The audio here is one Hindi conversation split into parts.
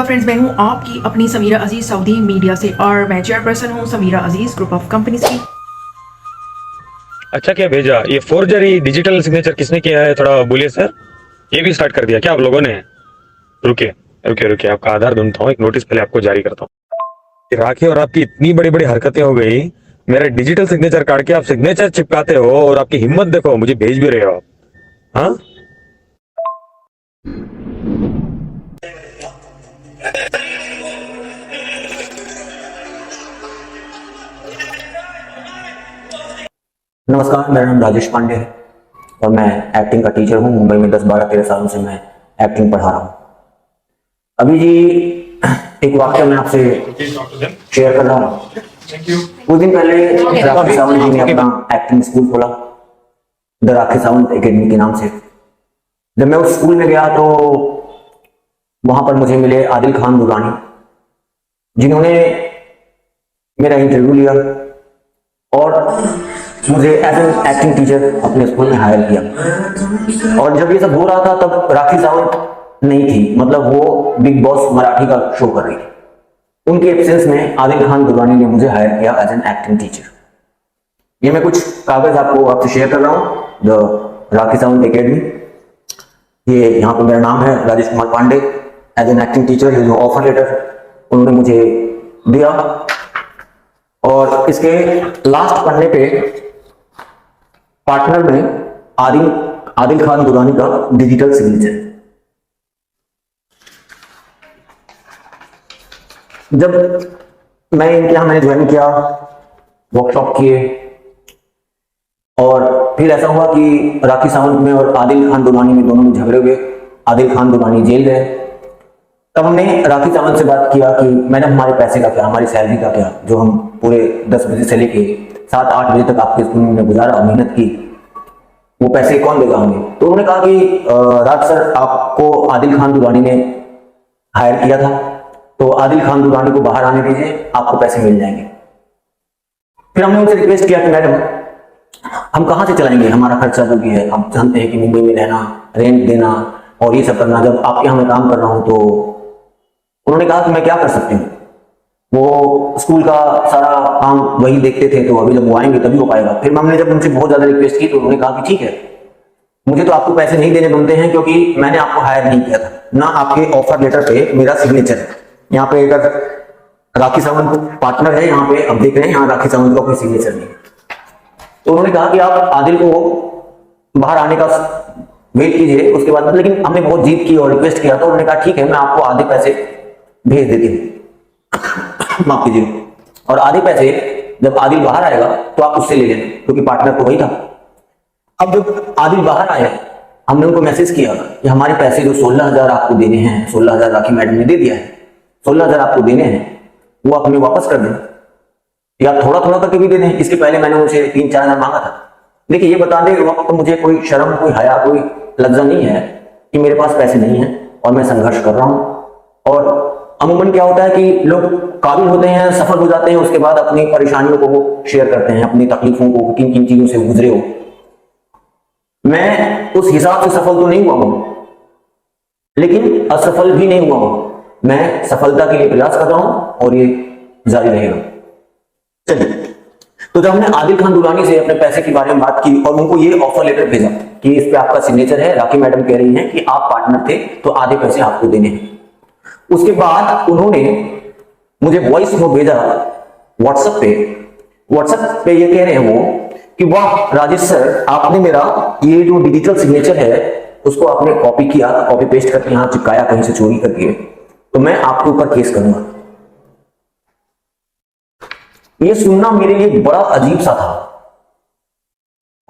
मरहबा फ्रेंड्स, मैं हूं आपकी अपनी समीरा अजीज सऊदी मीडिया से और मैं चेयरपर्सन हूं समीरा अजीज ग्रुप ऑफ कंपनीज की। अच्छा, क्या भेजा? ये फोर्जरी डिजिटल सिग्नेचर किसने किया है? थोड़ा बोलिए सर। ये भी स्टार्ट कर दिया क्या आप लोगों ने? रुकिए रुकिए रुकिए, आपका आधार ढूंढता हूँ, एक नोटिस पहले आपको जारी करता हूँ। राखी, और आपकी इतनी बड़ी बड़ी हरकतें हो गई, मेरा डिजिटल सिग्नेचर काट के आप सिग्नेचर चिपकाते हो, और आपकी हिम्मत देखो, मुझे भेज भी रहे हो आप। हाँ, नमस्कार, मेरा नाम राजेश पांडे है और मैं एक्टिंग का टीचर हूँ। मुंबई में 10-12-13 सालों से मैं एक्टिंग पढ़ा रहा हूँ। अभी जी एक वाक्य मैं आपसे शेयर कर रहा हूँ। कुछ दिन पहले राखी सावंत जी ने अपना एक्टिंग स्कूल खोला, द राखी सावंत एकेडमी के नाम से। जब मैं उस स्कूल में गया तो वहां पर मुझे मिले आदिल खान दुरानी, जिन्होंने मेरा इंटरव्यू लिया और मुझे एज एन एक्टिंग टीचर अपने स्कूल में हायर किया। और जब ये सब हो रहा था तब राखी सावंत नहीं थी, मतलब वो बिग बॉस मराठी का शो कर रही थी। उनके एब्सेंस में आदिल खान दुरानी ने मुझे हायर किया एज एन एक्टिंग टीचर। ये मैं कुछ कागज आपसे शेयर कर रहा हूँ, द राखी सावंत एकेडमी। ये यहाँ पे मेरा नाम है Rajesh Kumar Pandey, as an acting teacher. ये जो ऑफर लेटर उन्होंने मुझे दिया, और इसके लास्ट पन्ने पे पार्टनर में आदिल खान दुरानी का डिजिटल सिग्नेचर। जब मैं इनके यहाँ मैंने ज्वाइन किया, वर्कशॉप किए, और फिर ऐसा हुआ कि राखी सावंत में और आदिल खान दुरानी में दोनों में झगड़े हुए। आदिल खान दुरानी जेल गए। तब हमने राखी सावंत से बात किया कि मैडम, हमारे पैसे का क्या, हमारी सैलरी का क्या, जो हम पूरे 10 बजे से लेके 7-8 बजे तक आपके स्कूल में गुजारा, मेहनत की, वो पैसे कौन देगा हमें? तो उन्होंने कहा कि राज सर, आपको आदिल खान दुरानी ने हायर किया था, तो आदिल खान दुरानी को बाहर आने दीजिए, आपको पैसे मिल जाएंगे। फिर हमने उनसे रिक्वेस्ट किया कि मैडम, हम कहाँ से चलाएंगे, हमारा खर्चा जो भी है, हम जानते हैं कि मुंबई में रहना, रेंट देना और ये सब करना, जब आपके यहाँ मैं काम कर रहा हूँ। तो उन्होंने कहा कि मैं क्या कर सकती हूँ, वो स्कूल का सारा काम वही देखते थे, तो अभी जब वो आएंगे तभी हो पाएगा। फिर हमने जब उनसे बहुत ज्यादा रिक्वेस्ट की तो उन्होंने कहा कि ठीक है, मुझे तो आपको पैसे नहीं देने बनते हैं, क्योंकि मैंने आपको हायर नहीं किया था, ना आपके ऑफर लेटर पे मेरा सिग्नेचर है। यहाँ पे अगर राखी सावंत पार्टनर है, यहाँ पे अब देख रहे हैं, यहाँ राखी सावंत का कोई सिग्नेचर नहीं। तो उन्होंने कहा कि आप आदिल को बाहर आने का वेट कीजिए, उसके बाद। लेकिन हमने बहुत जीत की और रिक्वेस्ट किया, तो उन्होंने कहा ठीक है, मैं आपको आधे पैसे भेज देती हूँ, माफ कीजिए, और आधे पैसे जब आदिल बाहर आएगा तो आप उससे ले लेना, क्योंकि पार्टनर तो वही था। अब जब आदिल बाहर आया, हमने उनको मैसेज किया कि हमारे पैसे जो 16,000 आपको देने हैं, 16,000 राखी मैडम ने दे दिया है, 16,000 आपको देने हैं, वो आप हमें वापस कर दें, या थोड़ा थोड़ा करके भी दे दें। इसके पहले मैंने उनसे 3-4 हजार मांगा था। देखिए, ये बता दें, वक्त तो मुझे कोई शर्म, कोई हया, कोई लज्जा नहीं है कि मेरे पास पैसे नहीं है और मैं संघर्ष कर रहा हूं। और अमूमन क्या होता है कि लोग काबिल होते हैं, सफल हो जाते हैं, उसके बाद अपनी परेशानियों को वो शेयर करते हैं, अपनी तकलीफों को, किन किन चीजों से गुजरे हो। मैं उस हिसाब से सफल तो नहीं हुआ हूं, लेकिन असफल भी नहीं हुआ हूं। मैं सफलता के लिए प्रयास कर रहा हूं और ये जारी रहेगा। चलिए, तो जब हमने आदिल खान दुरानी से अपने पैसे के बारे में बात की और उनको ये ऑफर लेटर भेजा कि इस पे आपका सिग्नेचर है, राखी मैडम कह रही हैं कि आप पार्टनर थे तो आधे पैसे आपको देने हैं। उसके बाद उन्होंने मुझे वॉइस नोट भेजा व्हाट्सएप पे ये कह रहे हैं वो कि वाह राजेश सर, आपने मेरा ये जो डिजिटल सिग्नेचर है उसको आपने कॉपी किया, कॉपी पेस्ट करके यहां चिपकाया कहीं से चोरी करके, तो मैं आपके ऊपर केस करूंगा। ये सुनना मेरे लिए बड़ा अजीब सा था।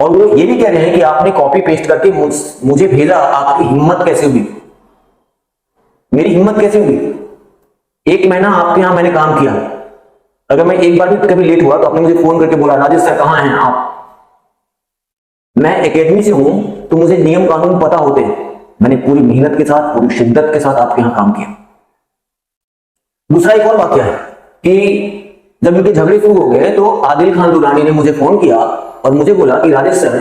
और वो ये भी कह रहे हैं कि आपने कॉपी पेस्ट करके मुझे भेजा, आपकी हिम्मत कैसे हुई? मेरी हिम्मत कैसे हुई? 1 महीना आपके यहां मैंने काम किया, अगर मैं एक बार भी कभी लेट हुआ तो आपने मुझे फोन करके बोला, राजेश सर कहां हैं आप? मैं एकेडमी से हूं तो मुझे नियम कानून पता होते हैं। मैंने पूरी मेहनत के साथ, पूरी शिद्दत के साथ आपके यहां काम किया। दूसरा एक और वाक्य है कि जब इनके झगड़े शुरू हो गए तो आदिल खान दुरानी ने मुझे फोन किया और मुझे बोला कि राजेश सर,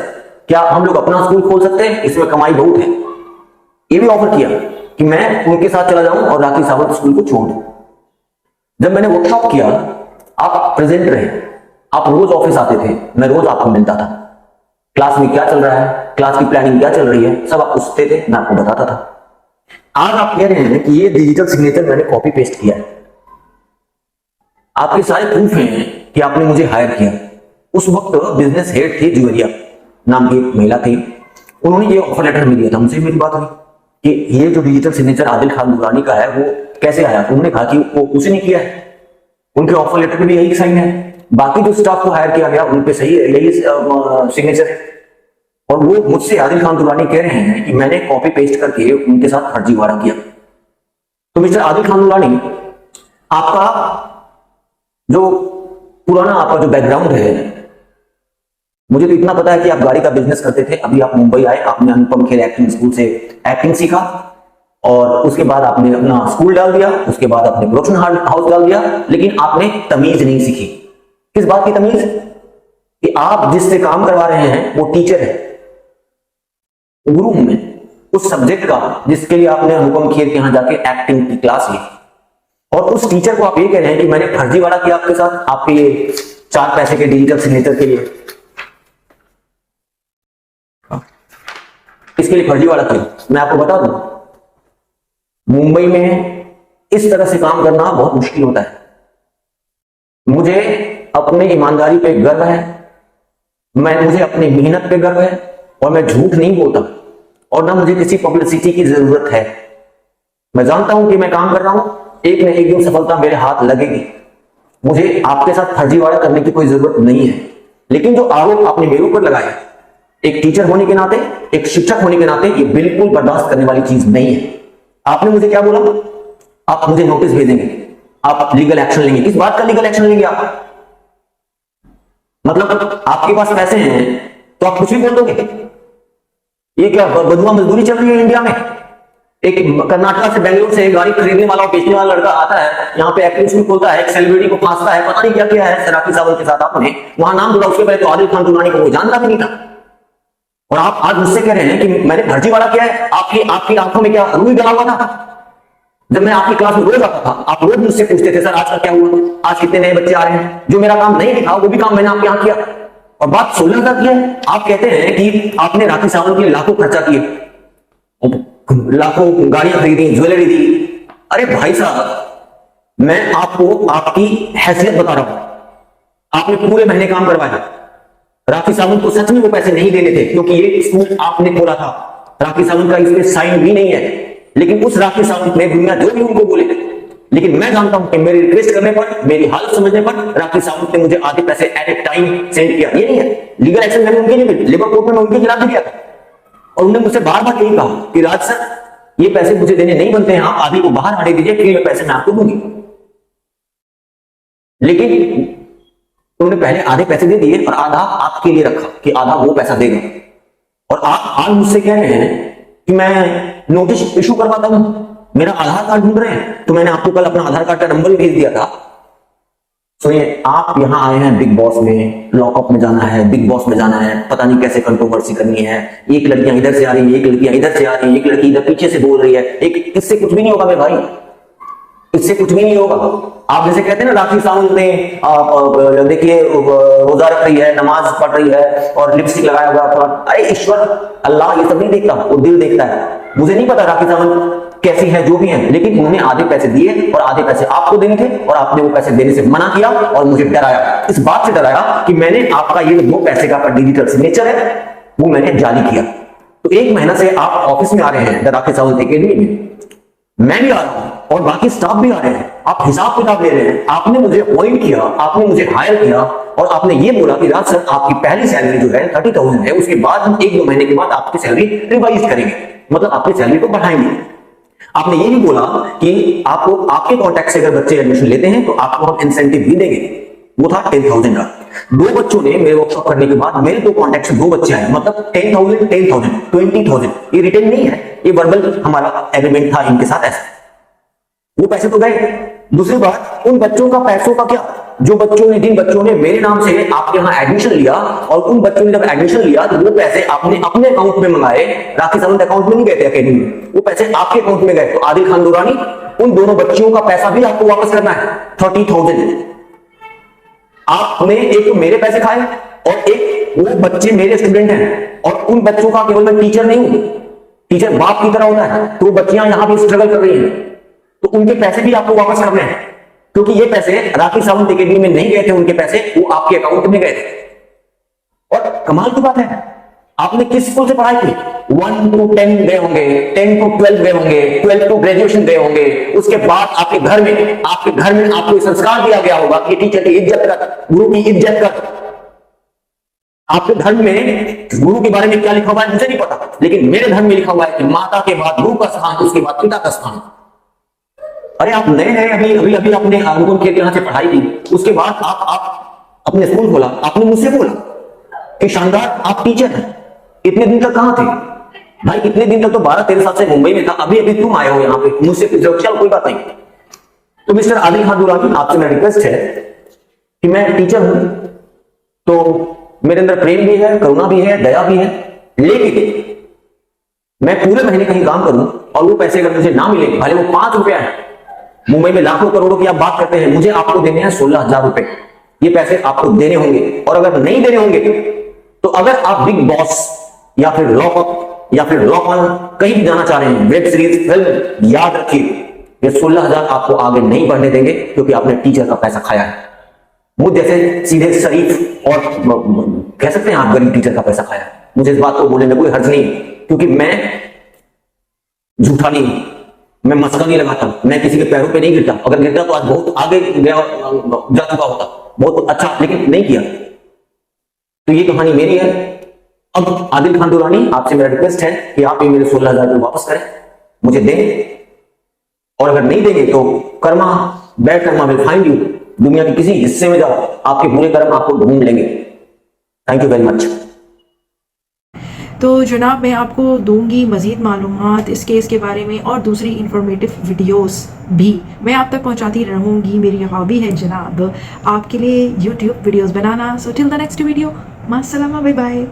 क्या हम लोग अपना स्कूल खोल सकते हैं, इसमें कमाई बहुत है। ये भी ऑफर किया। कि मैं उनके साथ चला जाऊं और राखी सावंत स्कूल को छोड़ दूं। जब मैंने वर्कशॉप किया, आप प्रेजेंट रहे, आप रोज ऑफिस आते थे, मैं रोज आपको मिलता था, क्लास में क्या चल रहा है, क्लास की प्लानिंग क्या चल रही है, सब आप पूछते थे, मैं आपको बताता था। आज आप कह रहे हैं कि ये डिजिटल सिग्नेचर मैंने कॉपी पेस्ट किया है। आपके सारे प्रूफ हैं कि आपने मुझे हायर किया। उस वक्त बिजनेस हेड थे, जुएरिया नाम की एक महिला थी, उन्होंने ये ऑफर लेटर में दिया था। उनसे मेरी बात हुई कि ये जो डिजिटल सिग्नेचर आदिल खान दुरानी का है वो कैसे आया। उन्होंने कहा कि वो उसने किया है, उनके ऑफर लेटर में भी यही साइन है, बाकी जो स्टाफ को हायर किया गया उन पे सही है, यही सिग्नेचर है। और वो मुझसे आदिल खान दुरानी कह रहे हैं कि मैंने कॉपी पेस्ट करके उनके साथ फर्जीवाड़ा किया। तो मिस्टर आदिल खान दुरानी, आपका जो पुराना आपका जो बैकग्राउंड है, मुझे तो इतना पता है कि आप गाड़ी का बिजनेस करते थे। अभी आप मुंबई आए, आपने अनुपम खेर एक्टिंग स्कूल से एक्टिंग सीखा और उसके बाद आपने अपना स्कूल डाल दिया, उसके बाद आपने प्रोडक्शन हाउस डाल दिया, लेकिन आपने तमीज नहीं सीखी। किस बात की तमीज? कि आप जिससे काम करवा रहे हैं वो टीचर है, गुरु हूं मैं उस सब्जेक्ट का जिसके लिए आपने अनुपम खेर के यहां जाके एक्टिंग की क्लास ली, और उस टीचर को आप ये कह रहे हैं कि मैंने फर्जीवाड़ा किया आपके साथ, आपके ये 4 पैसे के डिजिटल सिग्नेचर के लिए, इसके लिए फर्जीवाड़ा किया। मैं आपको बता दूं, मुंबई में इस तरह से काम करना बहुत मुश्किल होता है। मुझे अपने ईमानदारी पे गर्व है, मुझे अपनी मेहनत पे गर्व है, और मैं झूठ नहीं बोलता, और ना मुझे किसी पब्लिसिटी की जरूरत है। मैं जानता हूं कि मैं काम कर रहा हूं, एक न एक दिन सफलता मेरे हाथ लगेगी। मुझे आपके साथ फर्जीवाड़ा करने की कोई जरूरत नहीं है। लेकिन जो आरोप आपने मेरे ऊपर लगाया, एक टीचर होने के नाते, एक शिक्षक होने के नाते, ये बिल्कुल बर्दाश्त करने वाली चीज नहीं है। आपने मुझे क्या बोला? आप मुझे नोटिस भेजेंगे, आप लीगल एक्शन लेंगे। किस बात का लीगल एक्शन लेंगे आप? मतलब आपके पास पैसे हैं तो आप कुछ भी बोल दोगे? ये क्या बदुआ मजदूरी चल रही है इंडिया में? एक कर्नाटक से बेंगलोर से गाड़ी खरीदने वाला और बेचने वाला लड़का आता है, यहाँ पे एक्टिंग स्कूल खोलता है, एक सेलिब्रिटी को फांसता है, पता नहीं क्या किया है राखी सावंत के साथ आपने। वहां नाम जुड़ा, उसके पहले तो आदिल खान दुरानी को वो जानता भी नहीं था। और आप आज मुझसे कह रहे हैं कि मैंने फर्जीवाड़ा किया है। आपकी आंखों में क्या रूई गला हुआ था? जब मैं आपकी क्लास में रोज आता था, आप रोज मुझसे पूछते थे, सर आज का क्या हुआ, आज कितने नए बच्चे आ रहे हैं। जो मेरा काम नहीं दिखा वो भी काम मैंने आपके यहाँ किया, और बात 16 का किया है। आप कहते हैं कि आपने राखी सावंत के लिए लाखों खर्चा किए, लाखों गाड़ियां खरीदी, ज्वेलरी दी। अरे भाई साहब, मैं आपको आपकी हैसियत बता रहा हूं। आपने पूरे महीने काम करवाया। राखी सावंत को सच में वो पैसे नहीं देने थे, क्योंकि ये स्कूल आपने खोला था। राखी सावंत का इसमें साइन भी नहीं है, लेकिन उस राखी सावंत ने दुनिया जो भी उनको बोले, लेकिन मैं जानता हूं कि मेरी रिक्वेस्ट करने पर, मेरी हालत समझने पर राखी सावंत ने मुझे आधे पैसे एट ए टाइम सेंड किया। ये नहीं है लीगल एक्शन मैंने उनके लिए, लेबर कोर्ट में मैं उनके खिलाफ भी किया था, और उन्होंने मुझसे बार बार यही कहा कि राज सर ये पैसे मुझे देने नहीं बनते हैं, आप आदि को बाहर आने दीजिए, फिर ये पैसे मैं आपको दूंगी। लेकिन उन्होंने पहले आधे पैसे दे दिए और आधा आपके लिए रखा कि आधा वो पैसा देगा। और आप आज मुझसे कह रहे हैं कि मैं नोटिस इशू करवाता हूं, मेरा आधार कार्ड ढूंढ रहे हैं। तो मैंने आपको कल अपना आधार कार्ड का नंबर भी भेज दिया था। सुनिए, आप यहां आए हैं बिग बॉस में, लॉकअप में जाना है, बिग बॉस में जाना है, पता नहीं कैसे कंट्रोवर्सी करनी है। एक लड़कियां इधर से आ रही है, एक लड़कियां इधर से आ रही है, एक लड़की इधर पीछे से बोल रही है। एक इससे कुछ भी नहीं होगा मेरे भाई, इससे कुछ भी नहीं होगा। आप जैसे कहते हैं ना, राखी सावंत ने देखिए रोजा रख रही है, नमाज पढ़ रही है और लिपस्टिक लगाया हुआ। अरे ईश्वर अल्लाह ये सब नहीं देखता, वो दिल देखता है। मुझे नहीं पता राखी सावंत कैसी है, जो भी है, लेकिन उन्होंने आधे पैसे दिए और आधे पैसे आपको देने थे, और आपने वो पैसे देने से मना किया और मुझे डराया। इस बात से डराया कि मैंने आपका ये 2 पैसे का डिजिटल सिग्नेचर है वो मैंने जारी किया। तो 1 महीना से आप ऑफिस में आ रहे हैं राखी सावंत एकेडमी में, मैं भी आ रहा हूं और बाकी स्टाफ भी आ रहे हैं। आप हिसाब किताब ले रहे हैं। आपने मुझे अपॉइंट किया, आपने मुझे हायर किया, और आपने ये बोला कि राज सर आपकी पहली सैलरी जो है 30,000 है, उसके बाद हम 1-2 महीने के बाद आपकी सैलरी रिवाइज करेंगे, मतलब आपकी सैलरी को बढ़ाएंगे। आपने ये भी बोला कि आपको आपके कॉन्टैक्ट से अगर बच्चे एडमिशन लेते हैं तो आपको हम इंसेंटिव भी देंगे, वो था 10,000 का। 2 बच्चों ने मेरे वर्कशॉप करने के बाद मेरे 2 कॉन्टैक्ट से 2 बच्चे आए, मतलब 10,000 20,000 ये रिटर्न नहीं है, ये वर्बल हमारा एग्रीमेंट था इनके साथ। ऐसा वो पैसे तो गए। दूसरी बात, उन बच्चों का पैसों का क्या? जो बच्चों ने, जिन बच्चों ने मेरे नाम से आपके यहाँ एडमिशन लिया, और उन बच्चों ने जब एडमिशन लिया तो वो पैसे आपने अपने अकाउंट में मंगाए, राखी सावंत अकाउंट में नहीं गए थे अकेडमी में, वो पैसे आपके अकाउंट में गए। तो आदिल खान दुरानी, उन दोनों बच्चियों का पैसा भी आपको वापस करना है, 30,000। आपने एक तो मेरे पैसे खाए और एक वो बच्चे मेरे स्टूडेंट हैं, और उन बच्चों का केवल मैं टीचर नहीं हूं, टीचर बाप की तरह होता है, तो वो बच्चियां यहां भी स्ट्रगल कर रही हैं, तो उनके पैसे भी आपको वापस करने हैं, क्योंकि ये पैसे राखी सावंत अकेडमी में नहीं गए थे, उनके पैसे वो आपके अकाउंट में गए थे। और कमाल की बात है, आपने किस स्कूल से पढ़ाई की? 1 to 10 गए होंगे, 10 to 12 गए होंगे, 12 to ग्रेजुएशन गए होंगे। उसके बाद आपके घर में आपको संस्कार दिया गया होगा कि टीचर की इज्जत कर, गुरु की इज्जत कर। आपके धर्म में गुरु के बारे में क्या लिखा हुआ है मुझे नहीं पता, लेकिन मेरे धर्म में लिखा हुआ है कि माता के बाद गुरु का स्थान, उसके बाद पिता का स्थान। अरे आप नए हैं, अभी आपने अनुपम खेर यहाँ से पढ़ाई की, उसके बाद आप अपने स्कूल खोला, आपने मुझसे बोला कि शानदार आप टीचर हैं। इतने दिन तक कहां थे भाई? इतने दिन तक तो 12-13 साल से मुंबई में था, अभी तुम आए हो यहाँ पे, मुझसे पूछ रहे हो, चलो कोई बात नहीं। तो मिस्टर आदिल खान दुरानी, आपसे मेरा रिक्वेस्ट है कि मैं टीचर हूं, तो मेरे अंदर प्रेम भी है, करुणा भी है, दया भी है, लेकिन मैं पूरे महीने कहीं काम करूं और वो पैसे अगर मुझे ना मिले, भले वो 5 रुपया है, मुंबई में लाखों करोड़ों की आप बात करते हैं, मुझे आपको देने हैं 16,000 रुपए। ये पैसे आपको देने होंगे, और अगर नहीं देने होंगे तो अगर आप बिग बॉस या फिर लॉकअप या फिर लॉक ऑन कहीं भी जाना चाह रहे हैं, वेब सीरीज, फिल्म, याद रखिए ये 16,000 आपको आगे नहीं बढ़ने देंगे, क्योंकि आपने टीचर का पैसा खाया है। मुझ जैसे सीधे शरीफ और कह सकते हैं आप गरीब टीचर का पैसा खाया है। मुझे इस बात को बोलने में कोई हर्ज नहीं, क्योंकि मैं झूठा नहीं हूं, मैं मस्का नहीं लगाता, मैं किसी के पैरों पे नहीं गिरता। अगर गिरता तो आज बहुत आगे गया जा चुका होता, बहुत अच्छा, लेकिन नहीं किया। तो ये कहानी मेरी है। अब आदिल खान दुरानी, आपसे मेरा रिक्वेस्ट है कि आप ये मेरे 16,000 रुपये वापस करें, मुझे दें, और अगर नहीं देंगे तो Karma, bad Karma will find you. दुनिया के किसी हिस्से में जाओ, आपके बुरे कर्म आपको ढूंढ लेंगे। Thank you very much. तो जनाब, मैं आपको दूंगी मज़ीद मालूमात इस केस के बारे में, और दूसरी इंफॉर्मेटिव वीडियोस भी मैं आप तक पहुंचाती रहूँगी। मेरी हॉबी है जनाब आपके लिए यूट्यूब वीडियोस बनाना। So till the next video, मास्सलामा, बाय बाय।